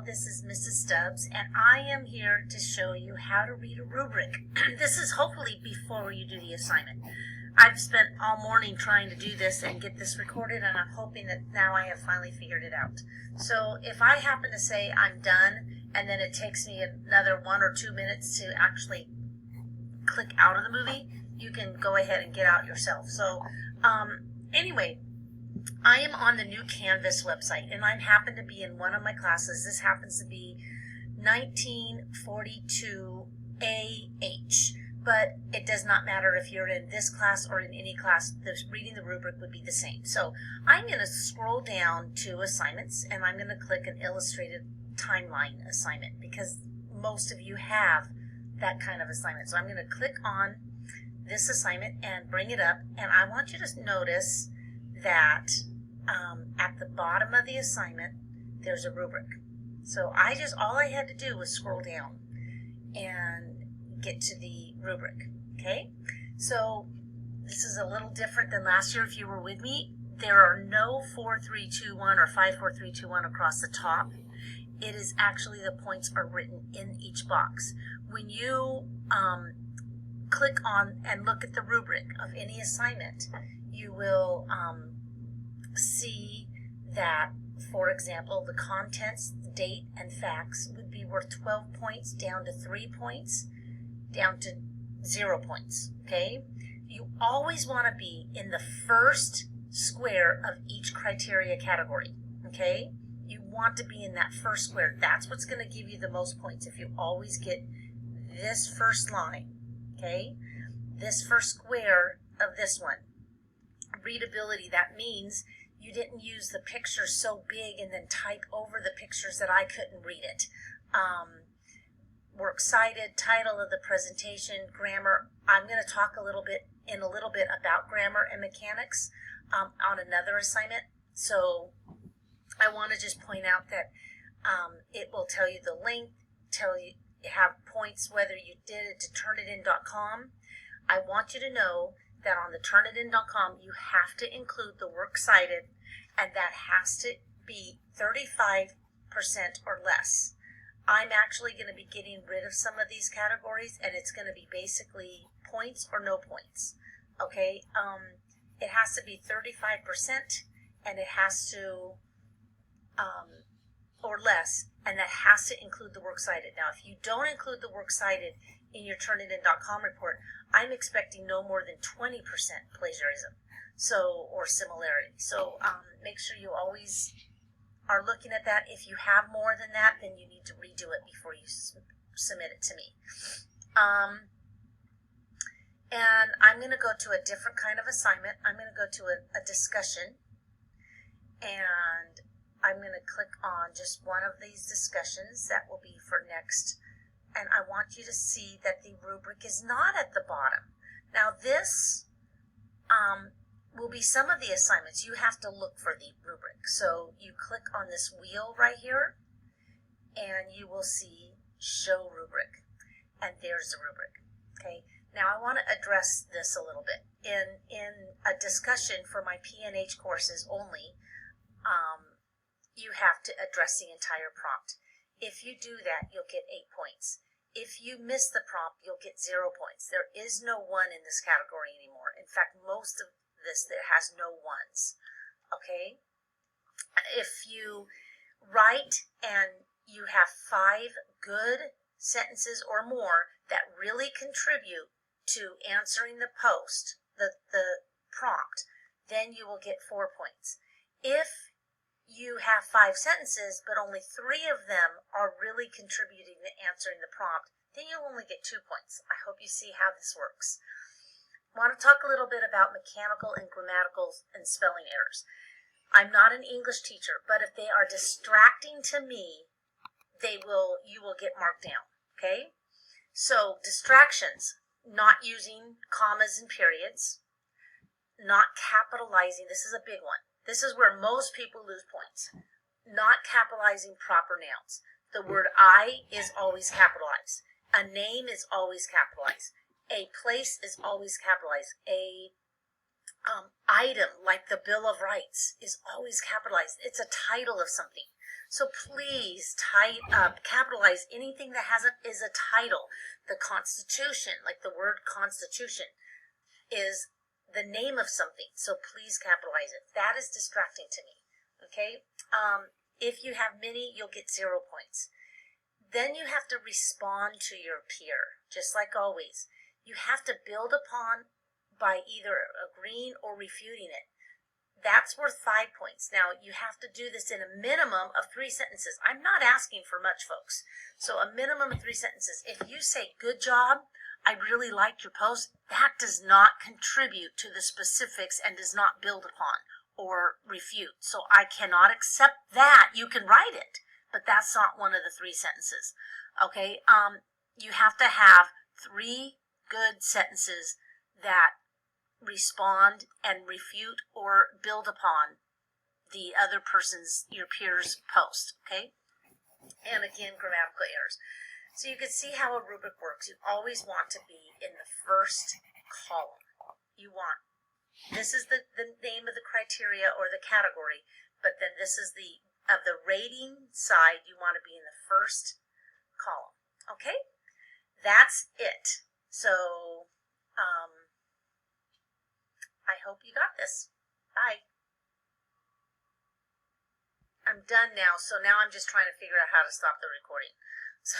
This is Mrs. Stubbs, and I am here to show you how to read a rubric. This is hopefully before you do the assignment. I've spent all morning trying to do this and get this recorded, and I'm hoping that now I have finally figured it out. So if I happen to say I'm done, and then it takes me another 1 or 2 minutes to actually click out of the movie, you can go ahead and get out yourself. So anyway, I am on the new Canvas website, and I happen to be in one of my classes. This happens to be 1942AH, but it does not matter if you're in this class or in any class. Reading the rubric would be the same. So I'm going to scroll down to assignments, and I'm going to click an illustrated timeline assignment because most of you have that kind of assignment. So I'm going to click on this assignment and bring it up, and I want you to notice that at the bottom of the assignment there's a rubric. So all I had to do was scroll down and get to the rubric. Okay, so this is a little different than last year. If you were with me, there are no 4, 3, 2, 1 or 5, 4, 3, 2, 1 across the top. It is actually the points are written in each box. When you click on and look at the rubric of any assignment, you will see that, for example, the contents, date, and facts would be worth 12 points, down to 3 points, down to 0 points, okay? You always want to be in the first square of each criteria category, okay? You want to be in that first square. That's what's going to give you the most points if you always get this first line, okay? This first square of this one. Readability, that means you didn't use the picture so big and then type over the pictures that I couldn't read it. Works cited, title of the presentation, grammar. I'm going to talk a little bit about grammar and mechanics on another assignment. So I want to just point out that it will tell you the length, have points whether you did it to turnitin.com. I want you to know that on the turnitin.com you have to include the works cited, and that has to be 35% or less. I'm actually going to be getting rid of some of these categories, and it's going to be basically points or no points. Okay, it has to be 35%, and it has to or less, and that has to include the works cited. Now, if you don't include the works cited in your turnitin.com report, I'm expecting no more than 20% plagiarism, or similarity. So make sure you always are looking at that. If you have more than that, then you need to redo it before you submit it to me. And I'm going to go to a different kind of assignment. I'm going to go to a discussion, and I'm going to click on just one of these discussions. That will be for next. And I want you to see that the rubric is not at the bottom. Now this will be some of the assignments. You have to look for the rubric. So you click on this wheel right here, and you will see Show Rubric. And there's the rubric. Okay. Now I want to address this a little bit. In a discussion for my P&H courses only, you have to address the entire prompt. If you do that, you'll get 8 points. If you miss the prompt, you'll get 0 points. There is no 1 in this category anymore. In fact, most of this, there has no 1s. Okay? If you write and you have 5 good sentences or more that really contribute to answering the prompt, then you will get 4 points. If you have 5 sentences, but only 3 of them are really contributing to answering the prompt, then you'll only get 2 points. I hope you see how this works. I want to talk a little bit about mechanical and grammatical and spelling errors. I'm not an English teacher, but if they are distracting to me, you will get marked down. Okay? So distractions, not using commas and periods, not capitalizing. This is a big one. This is where most people lose points. Not capitalizing proper nouns. The word I is always capitalized. A name is always capitalized. A place is always capitalized. A item like the Bill of Rights is always capitalized. It's a title of something. So please capitalize anything that is a title. The Constitution, like the word Constitution, is the name of something. So please capitalize it. That is distracting to me. Okay? If you have many, you'll get 0 points. Then you have to respond to your peer, just like always. You have to build upon by either agreeing or refuting it. That's worth 5 points. Now, you have to do this in a minimum of 3 sentences. I'm not asking for much, folks. So a minimum of 3 sentences. If you say, good job, I really liked your post, that does not contribute to the specifics and does not build upon or refute. So I cannot accept that. You can write it, but that's not one of the 3 sentences. Okay? You have to have 3 good sentences that respond and refute or build upon the other person's, your peer's post, okay? And again, grammatical errors. So you can see how a rubric works. You always want to be in the first column. This is the name of the criteria or the category, but then this is of the rating side, you want to be in the first column, okay? That's it. So, I hope you got this. Bye. I'm done now, so now I'm just trying to figure out how to stop the recording. So